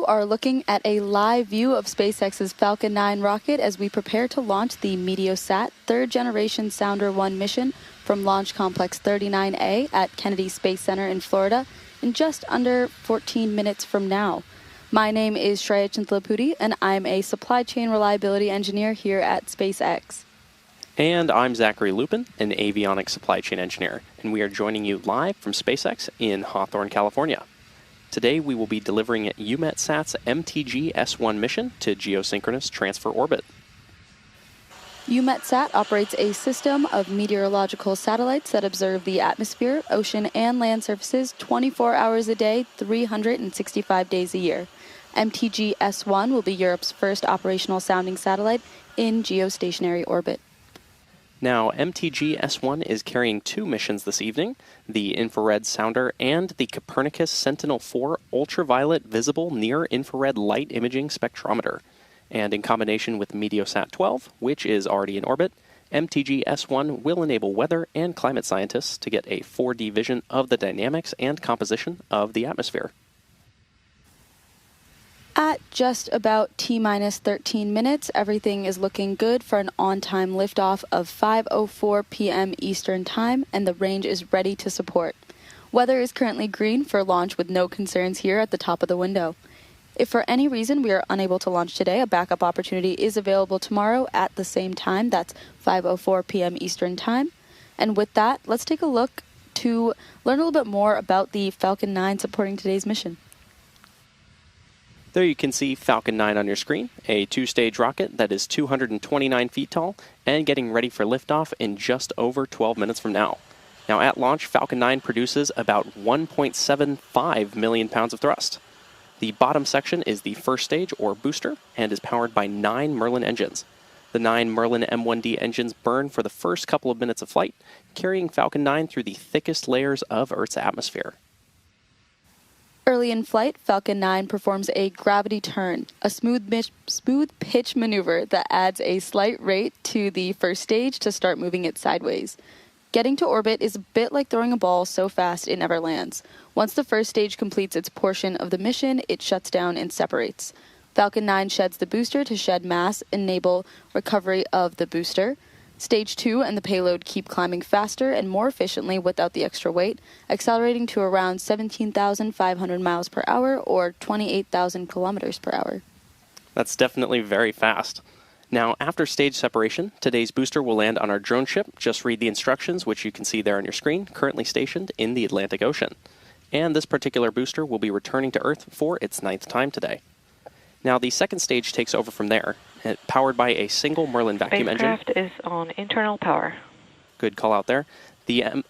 are looking at a live view of SpaceX's Falcon 9 rocket as we prepare to launch the Meteosat third-generation Sounder 1 mission from Launch Complex 39A at Kennedy Space Center in Florida in just under 14 minutes from now. My name is Shreya Chintalapudi, and I'm a supply chain reliability engineer here at SpaceX. And I'm Zachary Lupin, an avionics supply chain engineer, and we are joining you live from SpaceX in Hawthorne, California. Today we will be delivering Eumetsat's MTG-S1 mission to geosynchronous transfer orbit. Eumetsat operates a system of meteorological satellites that observe the atmosphere, ocean, and land surfaces 24 hours a day, 365 days a year. MTG-S1 will be Europe's first operational sounding satellite in geostationary orbit. Now, MTG-S1 is carrying two missions this evening, the infrared sounder and the Copernicus Sentinel-4 ultraviolet visible near-infrared light imaging spectrometer. And in combination with Meteosat 12, which is already in orbit, MTG-S1 will enable weather and climate scientists to get a 4D vision of the dynamics and composition of the atmosphere. At just about T-minus 13 minutes, everything is looking good for an on-time liftoff of 5:04 p.m. Eastern Time, and the range is ready to support. Weather is currently green for launch with no concerns here at the top of the window. If for any reason we are unable to launch today, a backup opportunity is available tomorrow at the same time. That's 5:04 p.m. Eastern Time. And with that, let's take a look to learn a little bit more about the Falcon 9 supporting today's mission. There you can see Falcon 9 on your screen, a two-stage rocket that is 229 feet tall and getting ready for liftoff in just over 12 minutes from now. Now at launch, Falcon 9 produces about 1.75 million pounds of thrust. The bottom section is the first stage, or booster, and is powered by 9 Merlin engines. The 9 Merlin M1D engines burn for the first couple of minutes of flight, carrying Falcon 9 through the thickest layers of Earth's atmosphere. Early in flight, Falcon 9 performs a gravity turn, a smooth pitch maneuver that adds a slight rate to the first stage to start moving it sideways. Getting to orbit is a bit like throwing a ball so fast it never lands. Once the first stage completes its portion of the mission, it shuts down and separates. Falcon 9 sheds the booster to shed mass, enable recovery of the booster. Stage 2 and the payload keep climbing faster and more efficiently without the extra weight, accelerating to around 17,500 miles per hour or 28,000 kilometers per hour. That's definitely very fast. Now, after stage separation, today's booster will land on our drone ship. Just read the instructions, which you can see there on your screen, currently stationed in the Atlantic Ocean. And this particular booster will be returning to Earth for its 9th time today. Now, the second stage takes over from there, powered by a single Merlin vacuum engine. Spacecraft is on internal power. Good call out there. The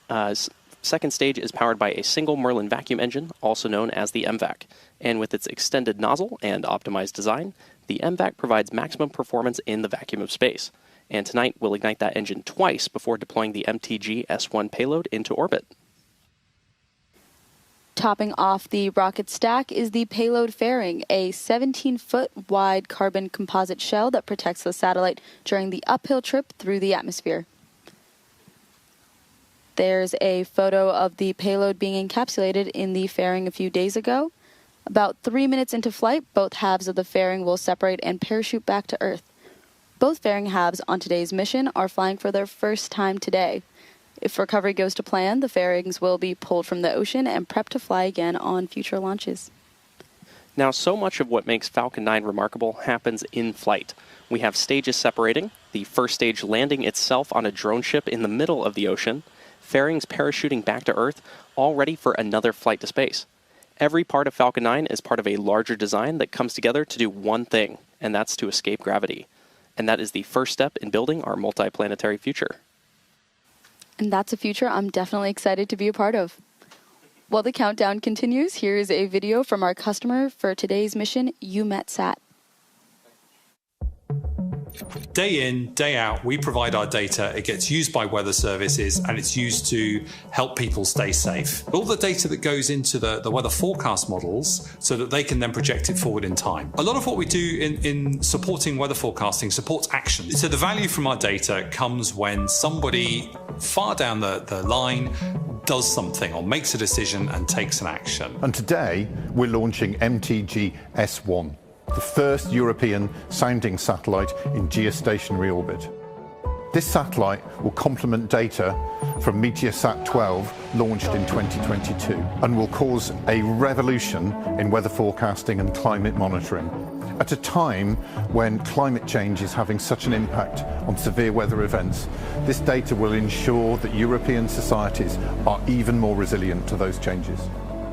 second stage is powered by a single Merlin vacuum engine, also known as the MVAC. And with its extended nozzle and optimized design, the MVAC provides maximum performance in the vacuum of space. And tonight, we'll ignite that engine twice before deploying the MTG-S1 payload into orbit. Topping off the rocket stack is the payload fairing, a 17-foot wide carbon composite shell that protects the satellite during the uphill trip through the atmosphere. There's a photo of the payload being encapsulated in the fairing a few days ago. About 3 minutes into flight, both halves of the fairing will separate and parachute back to Earth. Both fairing halves on today's mission are flying for their first time today. If recovery goes to plan, the fairings will be pulled from the ocean and prepped to fly again on future launches. Now, so much of what makes Falcon 9 remarkable happens in flight. We have stages separating, the first stage landing itself on a drone ship in the middle of the ocean, fairings parachuting back to Earth, all ready for another flight to space. Every part of Falcon 9 is part of a larger design that comes together to do one thing, and that's to escape gravity. And that is the first step in building our multiplanetary future. And that's a future I'm definitely excited to be a part of. While the countdown continues, here is a video from our customer for today's mission, Eumetsat. Day in, day out, we provide our data. It gets used by weather services and it's used to help people stay safe. All the data that goes into the weather forecast models so that they can then project it forward in time. A lot of what we do in supporting weather forecasting supports action. So the value from our data comes when somebody far down the line does something or makes a decision and takes an action. And today we're launching MTG-S1, the first European sounding satellite in geostationary orbit. This satellite will complement data from Meteosat 12, launched in 2022, and will cause a revolution in weather forecasting and climate monitoring. At a time when climate change is having such an impact on severe weather events, this data will ensure that European societies are even more resilient to those changes.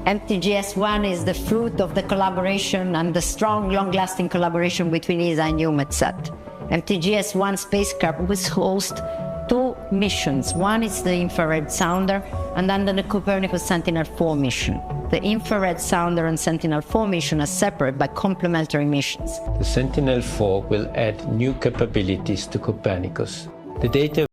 MTG-S1 is the fruit of the collaboration and the strong, long-lasting collaboration between ESA and Eumetsat. MTG-S1 spacecraft will host two missions. One is the infrared sounder, and then the Copernicus Sentinel-4 mission. The infrared sounder and Sentinel-4 mission are separate but complementary missions. The Sentinel-4 will add new capabilities to Copernicus. The data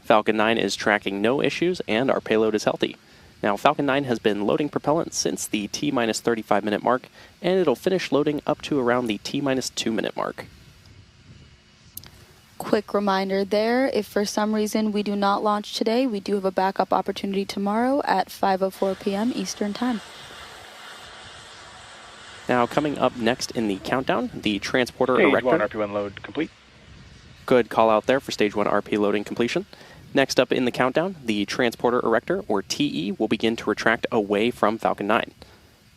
Falcon 9 is tracking no issues and our payload is healthy. Now, Falcon 9 has been loading propellant since the T-minus 35-minute mark, and it'll finish loading up to around the T-minus 2-minute mark. Quick reminder there, if for some reason we do not launch today, we do have a backup opportunity tomorrow at 5:04 p.m. Eastern Time. Now, coming up next in the countdown, the transporter Stage erector. 1 RP1 load complete. Good call out there for Stage 1 RP loading completion. Next up in the countdown, the transporter erector, or TE, will begin to retract away from Falcon 9.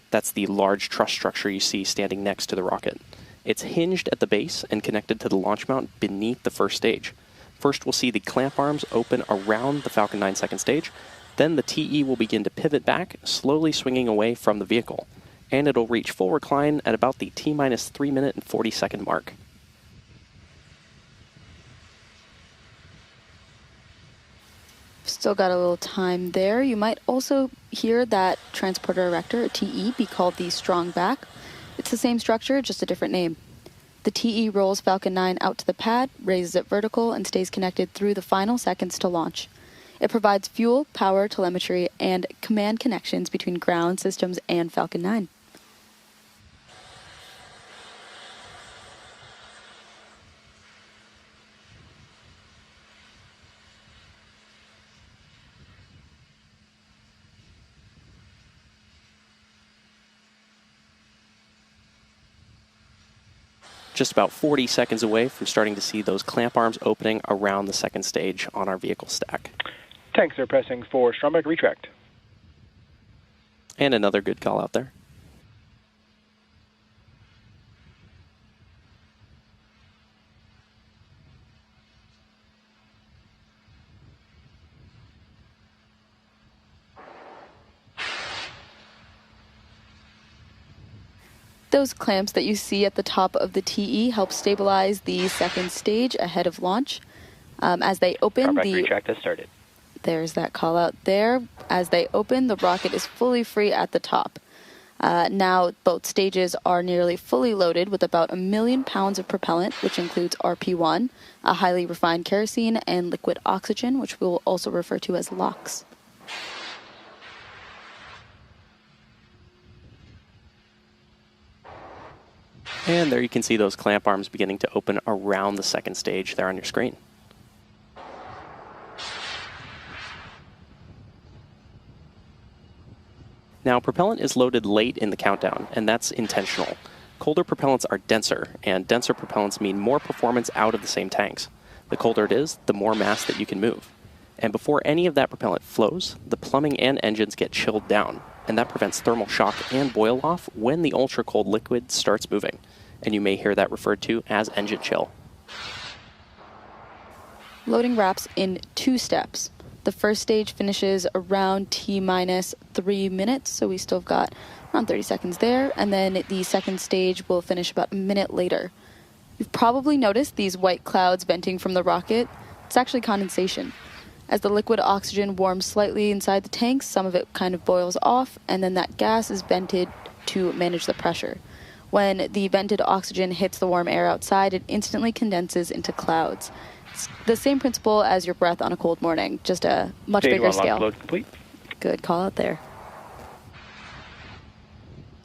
That's the large truss structure you see standing next to the rocket. It's hinged at the base and connected to the launch mount beneath the first stage. First, we'll see the clamp arms open around the Falcon 9 second stage. Then the TE will begin to pivot back, slowly swinging away from the vehicle. And it'll reach full recline at about the T-minus 3-minute and 40-second mark. Still got a little time there. You might also hear that transporter erector, or TE, be called the strong back. It's the same structure, just a different name. The TE rolls Falcon 9 out to the pad, raises it vertical, and stays connected through the final seconds to launch. It provides fuel, power, telemetry, and command connections between ground systems and Falcon 9. Just about 40 seconds away from starting to see those clamp arms opening around the second stage on our vehicle stack. Tanks are pressing for Stromberg retract. And another good call out there. Those clamps that you see at the top of the TE help stabilize the second stage ahead of launch. As they open, Tarmac retract has started. There's that call out there. As they open, the rocket is fully free at the top. Now, both stages are nearly fully loaded with about 1 million pounds of propellant, which includes RP1, a highly refined kerosene, and liquid oxygen, which we will also refer to as LOX. And there you can see those clamp arms beginning to open around the second stage there on your screen. Now, propellant is loaded late in the countdown, and that's intentional. Colder propellants are denser, and denser propellants mean more performance out of the same tanks. The colder it is, the more mass that you can move. And before any of that propellant flows, the plumbing and engines get chilled down, and that prevents thermal shock and boil-off when the ultra-cold liquid starts moving. And you may hear that referred to as engine chill. Loading wraps in 2 steps. The first stage finishes around T-minus 3 minutes, so we still have got around 30 seconds there, and then the second stage will finish about a minute later. You've probably noticed these white clouds venting from the rocket. It's actually condensation. As the liquid oxygen warms slightly inside the tanks, some of it kind of boils off, and then that gas is vented to manage the pressure. When the vented oxygen hits the warm air outside, it instantly condenses into clouds. It's the same principle as your breath on a cold morning, just a much bigger scale. Load complete. Good call out there.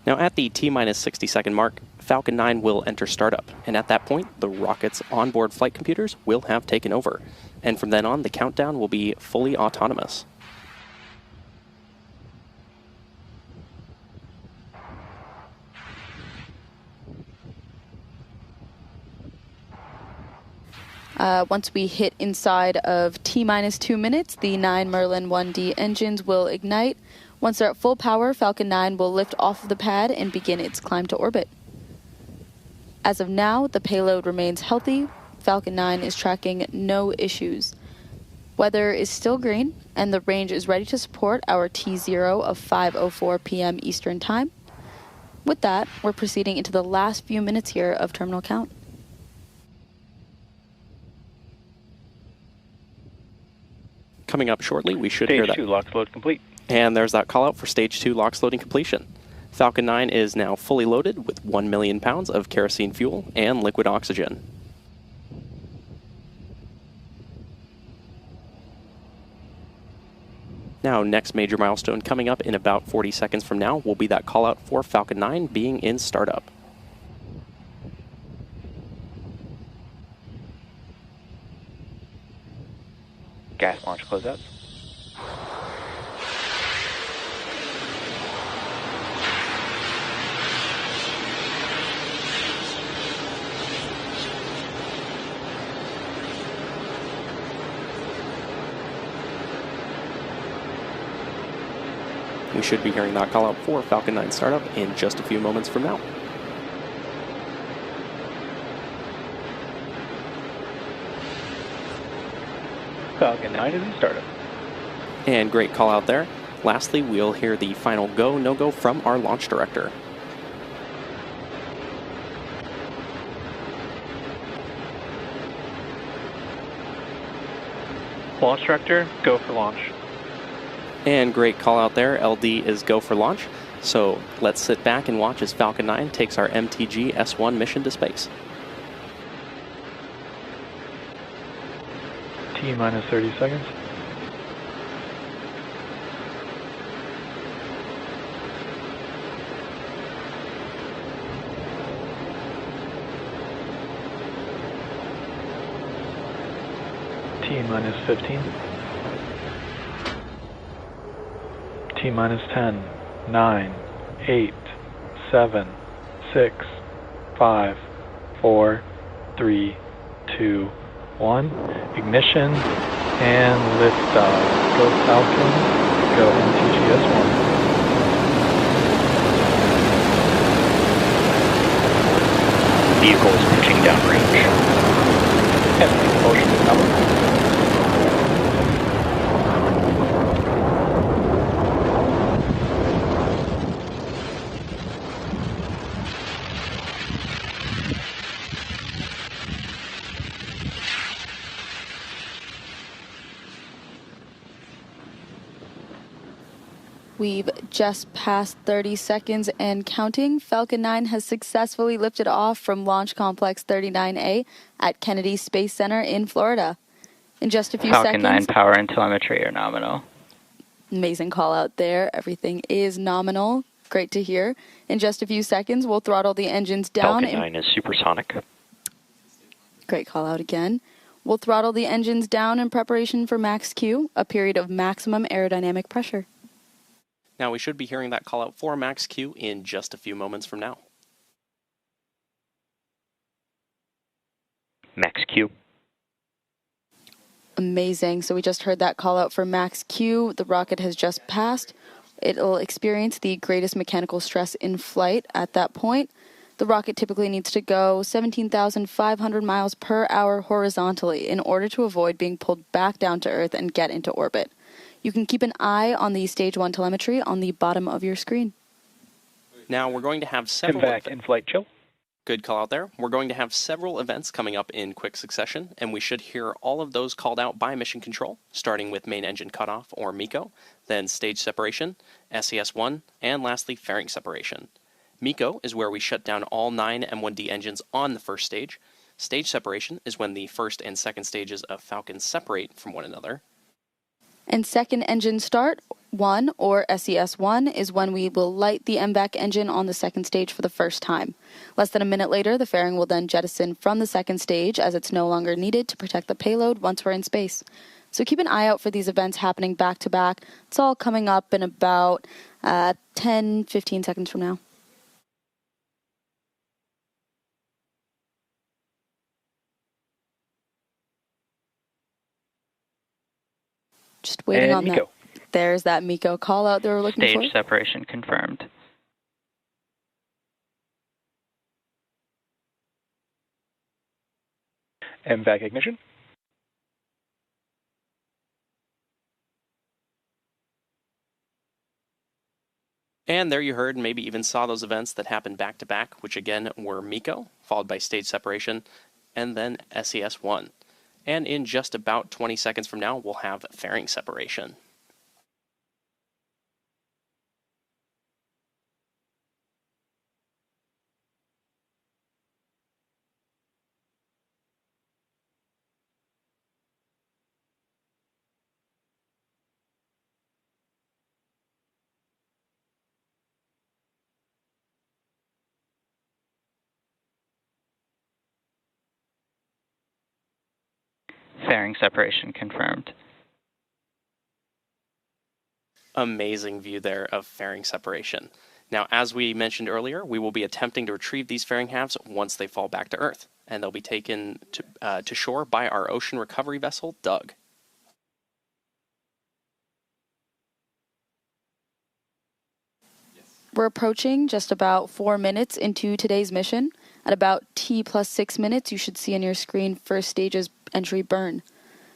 Now, at the T-minus 60-second mark, Falcon 9 will enter startup, and at that point, the rocket's onboard flight computers will have taken over. And from then on, the countdown will be fully autonomous. Once we hit inside of T-minus 2 minutes, the 9 Merlin 1D engines will ignite. Once they're at full power, Falcon 9 will lift off of the pad and begin its climb to orbit. As of now, the payload remains healthy. Falcon 9 is tracking no issues. Weather is still green, and the range is ready to support our T0 of 5:04 p.m. Eastern Time. With that, we're proceeding into the last few minutes here of terminal count. Coming up shortly, we should hear that. Stage 2 LOX load complete. And there's that call out for Stage 2 LOX loading completion. Falcon 9 is now fully loaded with 1 million pounds of kerosene fuel and liquid oxygen. Now, next major milestone coming up in about 40 seconds from now will be that call out for Falcon 9 being in startup. Gas launch closeouts. We should be hearing that call out for Falcon 9 startup in just a few moments from now. Falcon 9 is in startup. And great call out there. Lastly, we'll hear the final go, no-go from our launch director. Launch director, go for launch. And great call out there. LD is go for launch. So let's sit back and watch as Falcon 9 takes our MTG-S1 mission to space. T-minus 30 seconds. T-minus 15. T-minus 10, 9, 8, 7, 6, 5, 4, 3, 2, 1. Ignition and liftoff. Go Falcon, go MTG-S1. Vehicles pitching downrange. Heavy propulsion to power. We've just passed 30 seconds and counting. Falcon 9 has successfully lifted off from Launch Complex 39A at Kennedy Space Center in Florida. In just a few Falcon seconds... 9 power and telemetry are nominal. Amazing call out there. Everything is nominal. Great to hear. In just a few seconds, we'll throttle the engines down. Falcon 9 is supersonic. Great call out again. We'll throttle the engines down in preparation for max Q, a period of maximum aerodynamic pressure. Now we should be hearing that call out for max Q in just a few moments from now. Max Q. Amazing. So we just heard that call out for max Q. The rocket has just passed. It'll experience the greatest mechanical stress in flight at that point. The rocket typically needs to go 17,500 miles per hour horizontally in order to avoid being pulled back down to Earth and get into orbit. You can keep an eye on the Stage 1 telemetry on the bottom of your screen. Now we're going to have several... Back in flight chill. Good call out there. We're going to have several events coming up in quick succession, and we should hear all of those called out by Mission Control, starting with main engine cutoff, or MECO, then stage separation, SES-1, and lastly, fairing separation. MECO is where we shut down all 9 M1D engines on the first stage. Stage separation is when the first and second stages of Falcon separate from one another. And second engine start 1, or SES-1, is when we will light the MVAC engine on the second stage for the first time. Less than a minute later, the fairing will then jettison from the second stage as it's no longer needed to protect the payload once we're in space. So keep an eye out for these events happening back to back. It's all coming up in about 10-15 seconds from now. Just waiting on MECO. that. There's that MECO call out they were looking for. Stage separation confirmed. MVAC ignition. And there you heard and maybe even saw those events that happened back to back, which again were MECO, followed by stage separation, and then SES-1. And in just about 20 seconds from now, we'll have fairing separation. Fairing separation confirmed. Amazing view there of fairing separation. Now, as we mentioned earlier, we will be attempting to retrieve these fairing halves once they fall back to Earth, and they'll be taken to shore by our ocean recovery vessel, Doug. We're approaching just about 4 minutes into today's mission. At about T+6 minutes, you should see on your screen first stage's entry burn.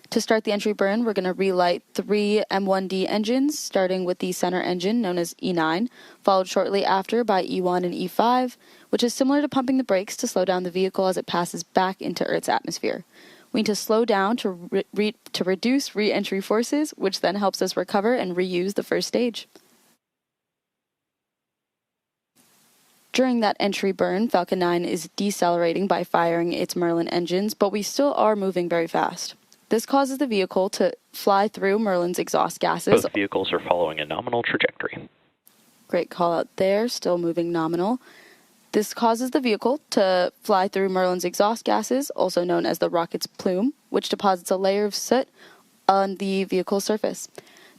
To start the entry burn, we're going to relight 3 M1D engines, starting with the center engine, known as E9, followed shortly after by E1 and E5, which is similar to pumping the brakes to slow down the vehicle as it passes back into Earth's atmosphere. We need to slow down to reduce re-entry forces, which then helps us recover and reuse the first stage. During that entry burn, Falcon 9 is decelerating by firing its Merlin engines, but we still are moving very fast. This causes the vehicle to fly through Merlin's exhaust gases. Both vehicles are following a nominal trajectory. Great call out there, still moving nominal. This causes the vehicle to fly through Merlin's exhaust gases, also known as the rocket's plume, which deposits a layer of soot on the vehicle's surface.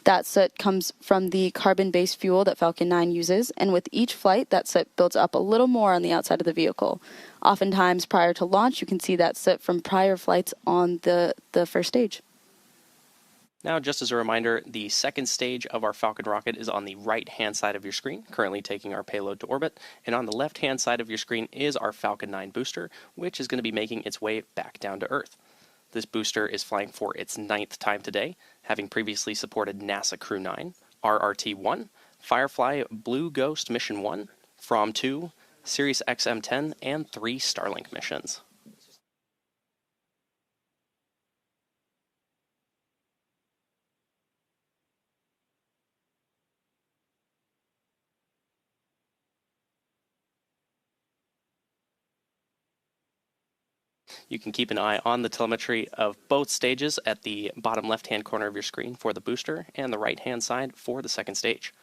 That soot comes from the carbon-based fuel that Falcon 9 uses, and with each flight, that soot builds up a little more on the outside of the vehicle. Oftentimes, prior to launch, you can see that soot from prior flights on the first stage. Now, just as a reminder, the second stage of our Falcon rocket is on the right-hand side of your screen, currently taking our payload to orbit, and on the left-hand side of your screen is our Falcon 9 booster, which is going to be making its way back down to Earth. This booster is flying for its 9th time today, having previously supported NASA Crew 9, RRT-1, Firefly Blue Ghost Mission 1, FROM-2, Sirius XM-10, and 3 Starlink missions. You can keep an eye on the telemetry of both stages at the bottom left-hand corner of your screen for the booster and the right-hand side for the second stage.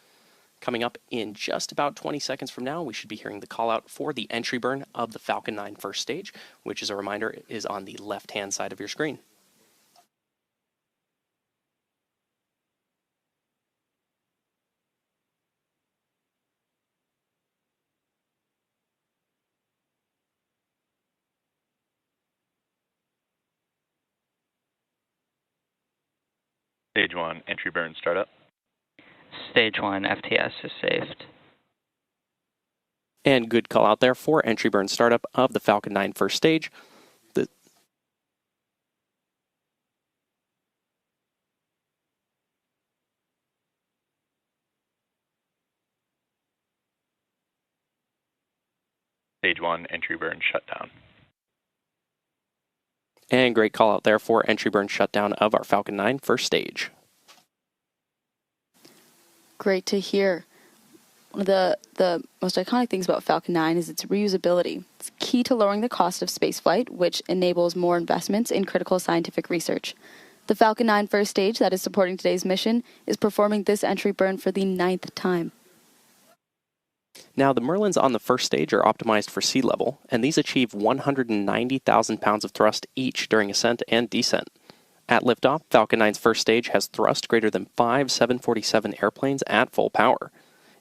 Coming up in just about 20 seconds from now, we should be hearing the call out for the entry burn of the Falcon 9 first stage, which, as a reminder, is on the left-hand side of your screen. Stage 1, entry burn startup. Stage 1, FTS is saved. And good call out there for entry burn startup of the Falcon 9 first stage. Stage 1, entry burn shutdown. And great call out there for entry burn shutdown of our Falcon 9 first stage. Great to hear. One of the most iconic things about Falcon 9 is its reusability. It's key to lowering the cost of spaceflight, which enables more investments in critical scientific research. The Falcon 9 first stage that is supporting today's mission is performing this entry burn for the 9th time. Now, the Merlins on the first stage are optimized for sea level, and these achieve 190,000 pounds of thrust each during ascent and descent. At liftoff, Falcon 9's first stage has thrust greater than 5 747 airplanes at full power.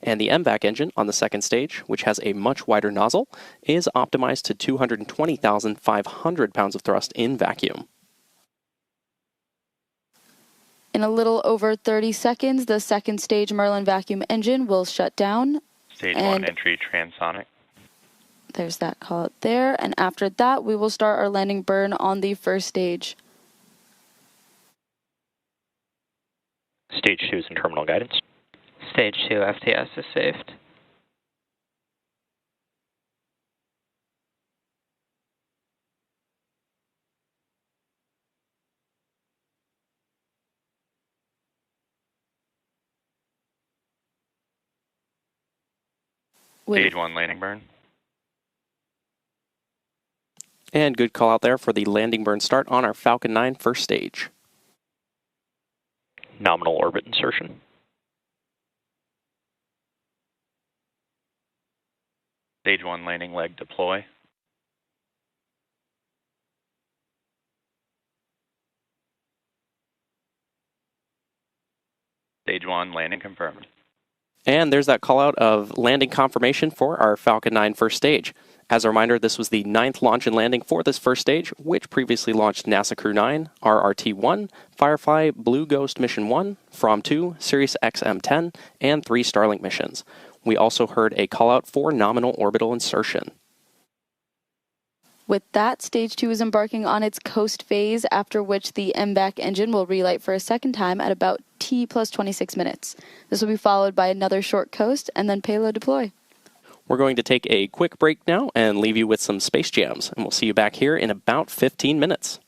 And the MVAC engine on the second stage, which has a much wider nozzle, is optimized to 220,500 pounds of thrust in vacuum. In a little over 30 seconds, the second stage Merlin vacuum engine will shut down. Stage 1, entry transonic. There's that call out there. And after that, we will start our landing burn on the first stage. Stage 2 is in terminal guidance. Stage 2, FTS is saved. Stage 1, landing burn. And good call out there for the landing burn start on our Falcon 9 first stage. Nominal orbit insertion. Stage 1, landing leg deploy. Stage 1, landing confirmed. And there's that call out of landing confirmation for our Falcon 9 first stage. As a reminder, this was the 9th launch and landing for this first stage, which previously launched NASA Crew 9, RRT-1, Firefly, Blue Ghost Mission 1, From 2, Sirius XM-10, and 3 Starlink missions. We also heard a call out for nominal orbital insertion. With that, Stage 2 is embarking on its coast phase, after which the MVAC engine will relight for a second time at about T plus 26 minutes. This will be followed by another short coast and then payload deploy. We're going to take a quick break now and leave you with some space jams, and we'll see you back here in about 15 minutes.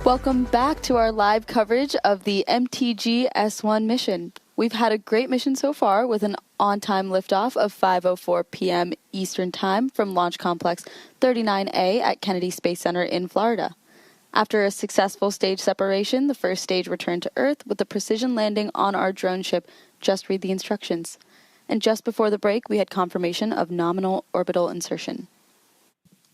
Welcome back to our live coverage of the MTG-S1 mission. We've had a great mission so far with an on-time liftoff of 5:04 p.m. Eastern Time from Launch Complex 39A at Kennedy Space Center in Florida. After a successful stage separation, the first stage returned to Earth with a precision landing on our drone ship. Just read the instructions. And just before the break, we had confirmation of nominal orbital insertion.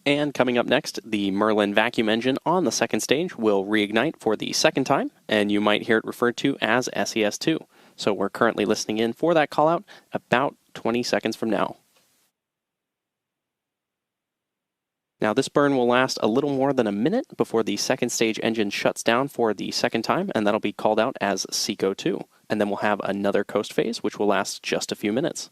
And coming up next, the Merlin vacuum engine on the second stage will reignite for the second time, and you might hear it referred to as SES-2. So we're currently listening in for that call out about 20 seconds from now. Now this burn will last a little more than a minute before the second stage engine shuts down for the second time, and that'll be called out as SECO-2. And then we'll have another coast phase, which will last just a few minutes.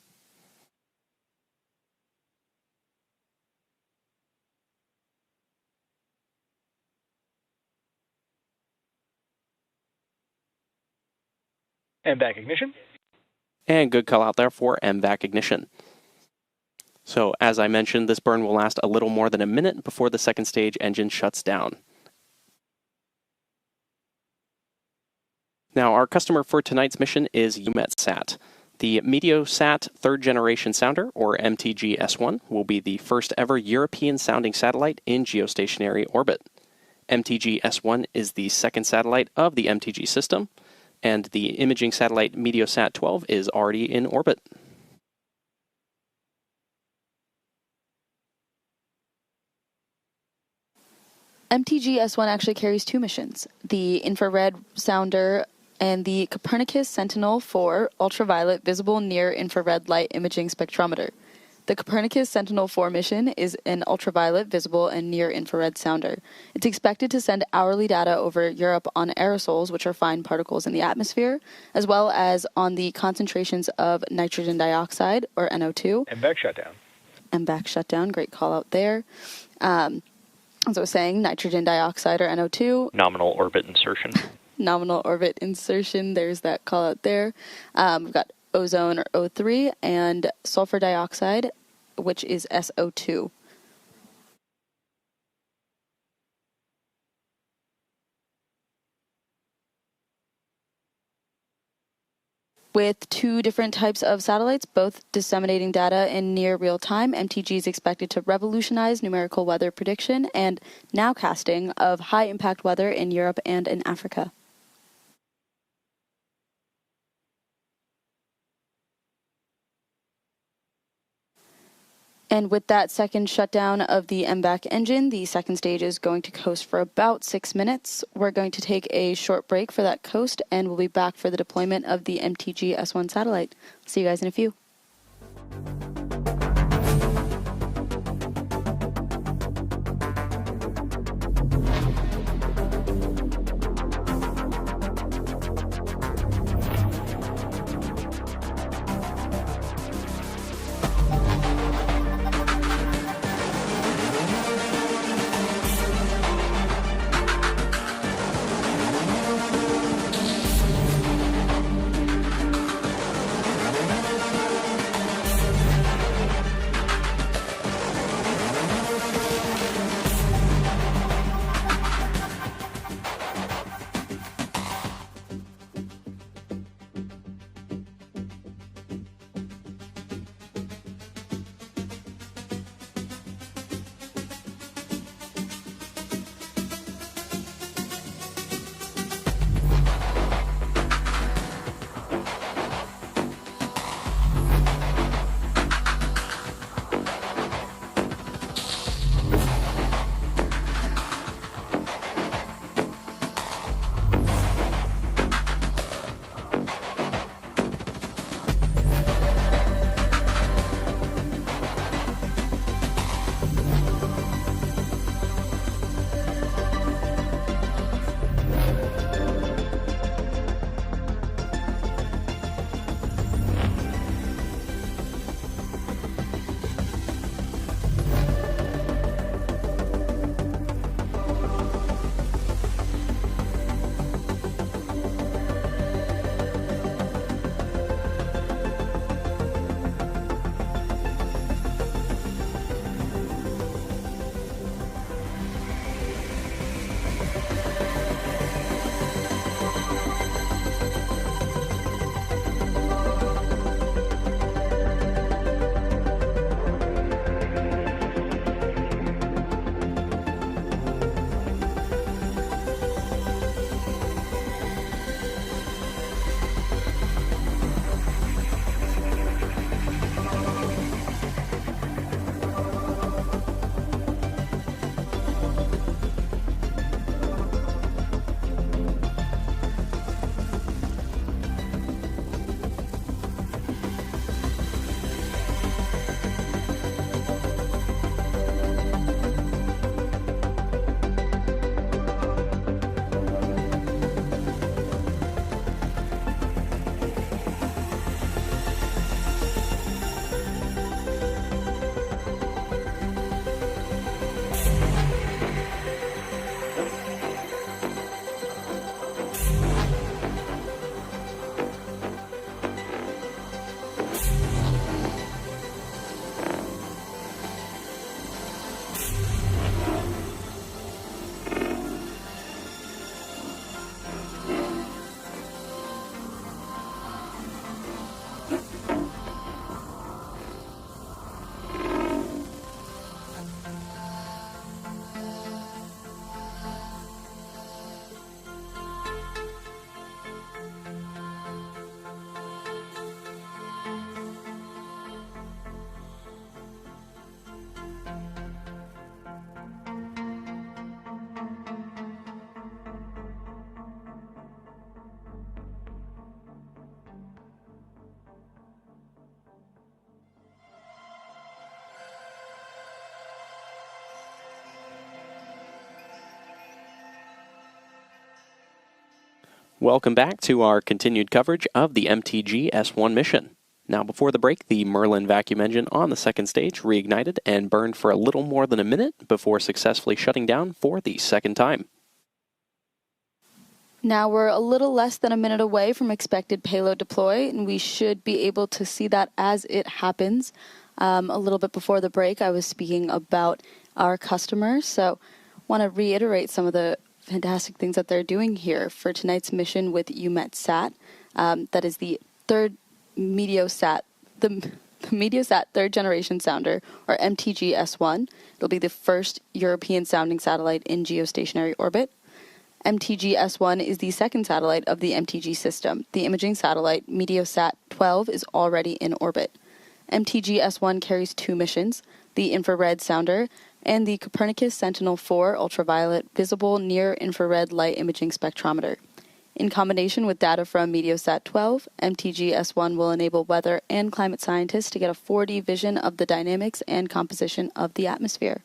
MVAC ignition. And good call out there for MVAC ignition. So as I mentioned, this burn will last a little more than a minute before the second stage engine shuts down. Now our customer for tonight's mission is Eumetsat. The Meteosat third generation sounder, or MTG-S1, will be the first ever European sounding satellite in geostationary orbit. MTG-S1 is the second satellite of the MTG system, and the imaging satellite Meteosat 12 is already in orbit. MTG-S1 actually carries two missions, the infrared sounder and the Copernicus Sentinel-4 ultraviolet visible near-infrared light imaging spectrometer. The Copernicus Sentinel-4 mission is an ultraviolet, visible, and near-infrared sounder. It's expected to send hourly data over Europe on aerosols, which are fine particles in the atmosphere, as well as on the concentrations of nitrogen dioxide, or NO2. MVAC shutdown. MVAC shutdown, great call out there. As I was saying, nitrogen dioxide, or NO2. Nominal orbit insertion. Nominal orbit insertion, there's that call out there. We've got ozone, or O3, and sulfur dioxide, which is SO2. With two different types of satellites, both disseminating data in near real time, MTG is expected to revolutionize numerical weather prediction and nowcasting of high impact weather in Europe and in Africa. And with that second shutdown of the MVAC engine, the second stage is going to coast for about 6 minutes. We're going to take a short break for that coast, and we'll be back for the deployment of the MTG-S1 satellite. See you guys in a few. Welcome back to our continued coverage of the MTG-S1 mission. Now, before the break, the Merlin vacuum engine on the second stage reignited and burned for a little more than a minute before successfully shutting down for the second time. Now we're a little less than a minute away from expected payload deploy, and we should be able to see that as it happens. A little bit before the break, I was speaking about our customers, so want to reiterate some of the fantastic things that they're doing here for tonight's mission with Eumetsat. That is the third Meteosat, the Meteosat third generation sounder, or MTG-S1. It'll be the first European sounding satellite in geostationary orbit. MTG-S1 is the second satellite of the MTG system. The imaging satellite, Meteosat 12, is already in orbit. MTG-S1 carries two missions, the infrared sounder and the Copernicus Sentinel-4 ultraviolet visible near-infrared light imaging spectrometer. In combination with data from Meteosat 12, MTG-S1 will enable weather and climate scientists to get a 4D vision of the dynamics and composition of the atmosphere.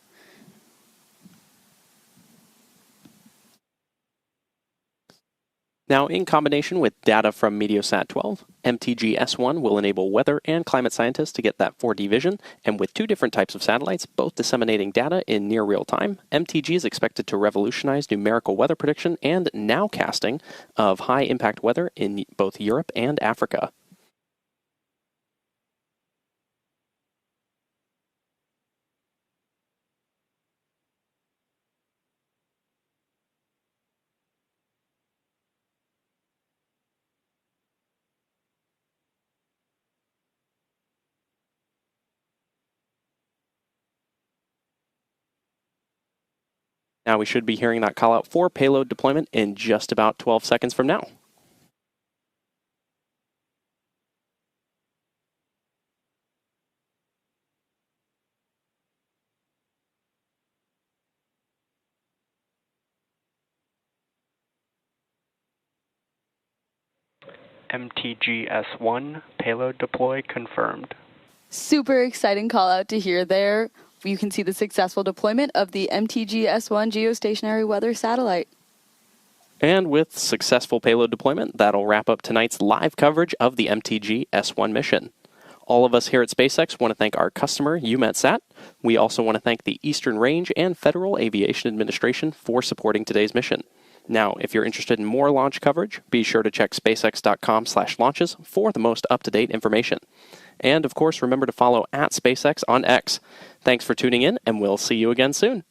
Now, in combination with data from Meteosat 12, MTG-S1 will enable weather and climate scientists to get that 4D vision, and with two different types of satellites, both disseminating data in near real time, MTG is expected to revolutionize numerical weather prediction and nowcasting of high-impact weather in both Europe and Africa. Now we should be hearing that call out for payload deployment in just about 12 seconds from now. MTG-S1 payload deploy confirmed. Super exciting call out to hear there. You can see the successful deployment of the MTG-S1 geostationary weather satellite. And with successful payload deployment, that'll wrap up tonight's live coverage of the MTG-S1 mission. All of us here at SpaceX want to thank our customer, Eumetsat. We also want to thank the Eastern Range and Federal Aviation Administration for supporting today's mission. Now, if you're interested in more launch coverage, be sure to check spacex.com/launches for the most up-to-date information. And, of course, remember to follow @SpaceX on X. Thanks for tuning in, and we'll see you again soon.